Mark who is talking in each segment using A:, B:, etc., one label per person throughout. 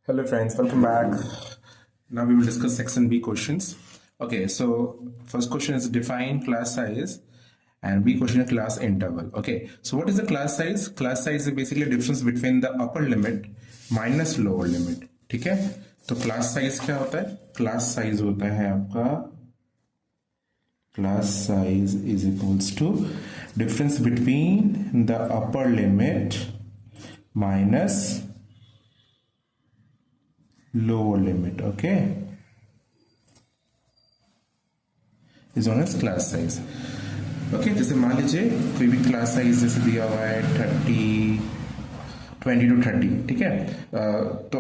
A: Hello friends, welcome back. Now we will discuss section B questions. Okay, so first question is define class size and B question is class interval. Okay, so what is the class size? Class size is basically difference between the upper limit minus lower limit. ठीक है, तो class size क्या होता है? Class size होता है आपका class size is equals to difference between the upper limit minus lower limit. Okay, is known as class size. Okay, जैसे मान लीजिए कोई भी क्लास साइज जैसे दिया हुआ है 20 to 30, ठीक है। तो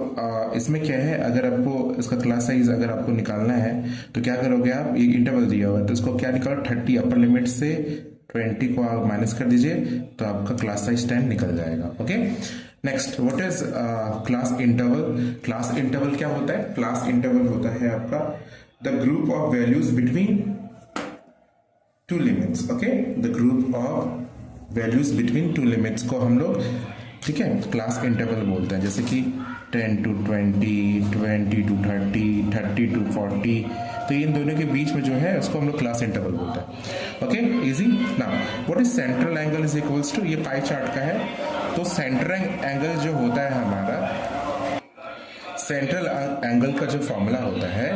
A: इसमें क्या है, अगर आपको इसका क्लास साइज अगर आपको निकालना है तो क्या करोगे आप, एक इंटरवल दिया हुआ है तो इसको क्या निकालो, 30 अपर लिमिट से 20 को आप माइनस कर दीजिए तो आपका क्लास साइज 10 निकल जाएगा। Okay, next what is class interval. Class interval क्या होता है? क्लास इंटरवल होता है आपका the group of values between two limits. Okay, the group of values between two limits को हम लोग, ठीक है, क्लास इंटरवल बोलते हैं। जैसे कि 10 to 20, 20 to 30, 30 to 40, तो इन दोनों के बीच में जो है उसको हम लोग क्लास इंटरवल बोलते हैं। Okay, easy. Now what is central angle is equals to, ये पाई चार्ट का है, तो सेंट्रल एंगल जो होता है हमारा, सेंट्रल एंगल का जो फॉर्मूला होता है,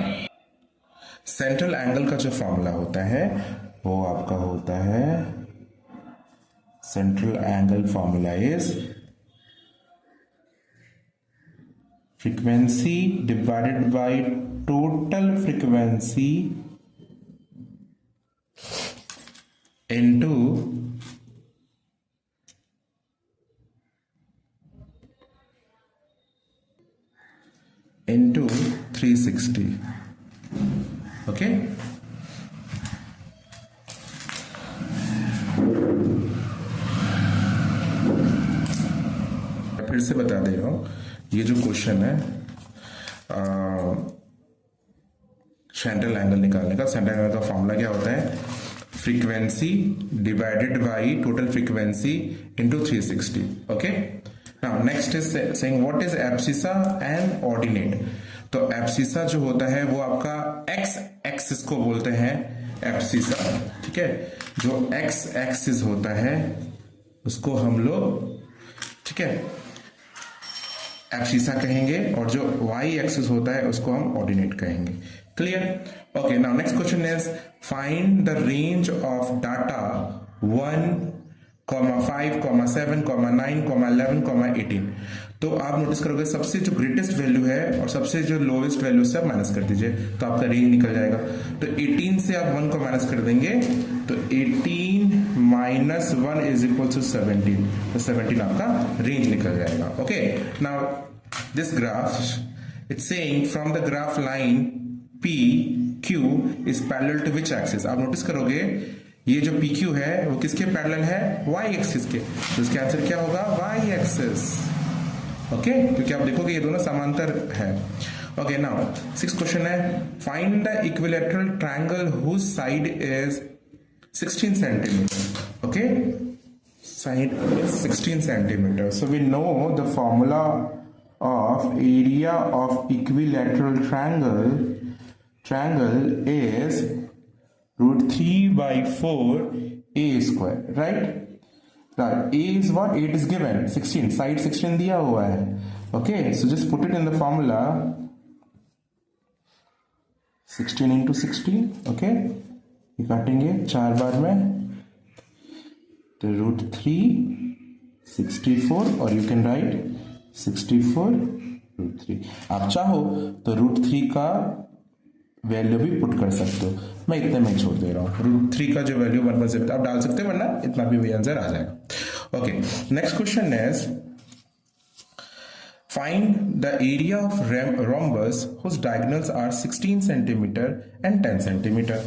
A: सेंट्रल एंगल का जो फॉर्मूला होता है वो आपका होता है, central angle formula is frequency divided by total frequency into into 360। Okay, फिर से बता दे रहा हूं, ये जो क्वेश्चन है सेंट्रल एंगल निकालने का, सेंट्रल एंगल का फॉर्मूला क्या होता है, frequency divided by total frequency into 360। Okay, now next is saying what is abscissa and ordinate. तो एब्सिसा जो होता है वो आपका एक्स एक्सिस को बोलते हैं एब्सिसा, ठीक है। जो एक्स एक्सिस होता है उसको हम लोग, ठीक है, एब्सिसा कहेंगे, और जो वाई एक्सिस होता है उसको हम ऑर्डिनेट कहेंगे। Clear? Okay, now next question is find the range of data 1, 5, 7, 9, 11, 18। तो आप नोटिस करोगे सबसे जो ग्रेटेस्ट वैल्यू है और सबसे जो लोएस्ट वैल्यू से आप माइनस कर दीजिए तो आपका रेंज निकल जाएगा। तो 18 से आप 1 को माइनस कर देंगे तो 18 माइनस 1 इज इक्वल टू 17, तो 17 आपका रेंज निकल जाएगा। Okay, now this graph it's saying from the graph line P Q is parallel to which axis. आप नोटिस करोगे ये जो पी क्यू है वो किसके पैरेलल है, वाई एक्सिस के, तो इसका आंसर क्या होगा, वाई एक्सिस। ओके, क्योंकि आप देखोगे ये दोनों समांतर है। ओके, नाउ 6th क्वेश्चन है find the equilateral triangle whose side is 16 centimetre. Okay, side is 16 centimetre, so we know the formula of area of equilateral triangle is √3/4 a square, right? Right, a is what? 8 is given, 16, side 16 दिया हुआ है। Okay, so just put it in the formula, 16 into 16, okay? ये काटेंगे 4 बार में, तो √3 64, और you can write 64 √3। आप चाहो तो √3 का वैल्यू भी पुट कर सकते हो, मैं इतने में छोड़ दे रहा हूँ। √3 का जो वैल्यू 1/7 आप डाल सकते हो, वरना इतना भी वही आंसर आ जाएगा। Okay, next question is find the area of rhombus whose diagonals are 16 centimetre and 10 centimetre.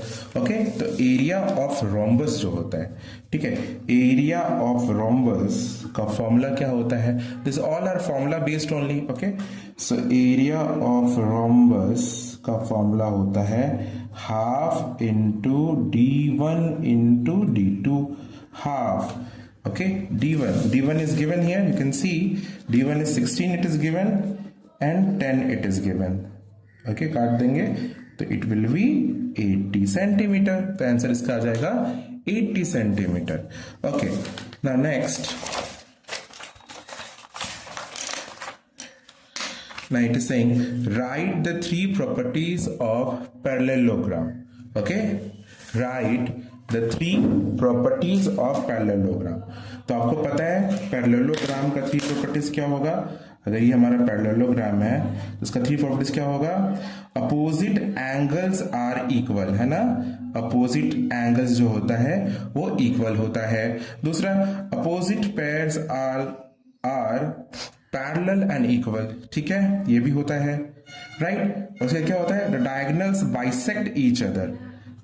A: Okay, तो एरिया ऑफ rhombus जो होता है, ठीक है, एरिया ऑफ rhombus का फॉर्मूला क्या होता है, this all are formula based only. Okay, so area of rhombus का फॉर्मूला होता है half into d1 into d2, half. Okay, d1 is given here, you can see d1 is 16, it is given, and 10 it is given. Okay काट देंगे तो it will be 80 centimetre. तो answer इसका आ जाएगा 80 centimetre. Okay now next, now it is saying write the three properties of parallelogram. Okay, write the three properties of parallelogram. तो आपको पता है पैरेललोग्राम का थ्री प्रॉपर्टीज क्या होगा। अगर ये हमारा पैरेललोग्राम है तो इसका थ्री प्रॉपर्टीज क्या होगा। अपोजिट एंगल्स आर इक्वल, है ना, अपोजिट एंगल्स जो होता है वो इक्वल होता है। दूसरा, opposite pairs are parallel and equal, ठीक है, ये भी होता है, राइट। उसके क्या होता है, the diagonals bisect each other,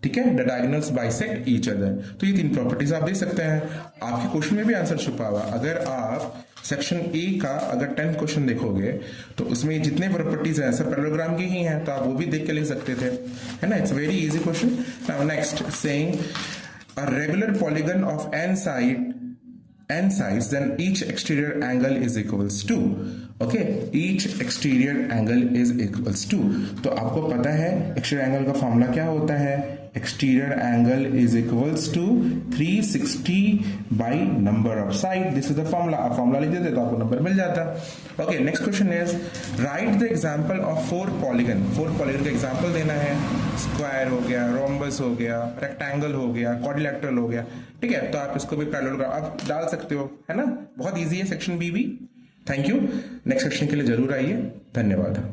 A: ठीक है, the diagonals bisect each other. तो ये तीन प्रॉपर्टीज आप देख सकते हैं। आपके क्वेश्चन में भी आंसर छुपा हुआ। अगर आप सेक्शन ए का अगर 10 क्वेश्चन देखोगे तो उसमें जितने प्रॉपर्टीज हैं सब पैरेललोग्राम की ही हैं, तो आप वो भी देख के लिख सकते थे, है ना। It's very easy question. Now next, saying a regular polygon of n sides, then each exterior angle is equals to, okay, each exterior angle is equals to। तो आपको पता है एक्सटीरियर एंगल का फॉर्मूला क्या होता है। Exterior angle is equals to 360 by number of side. This is the formula. आप formula लिख देते तो आपको नंबर मिल जाता। Okay next question is write the example of four polygon. Four polygon का एग्जांपल देना है। स्क्वायर हो गया, रोम्बस हो गया, रेक्टेंगल हो गया, क्वाड्रिलैटरल हो गया, ठीक है। तो आप इसको भी पैरेललोग्राम आप डाल सकते हो, है ना। बहुत इजी है सेक्शन बी भी। Thank you. नेक्स्ट सेक्शन के लिए जरूर आइए। धन्यवाद।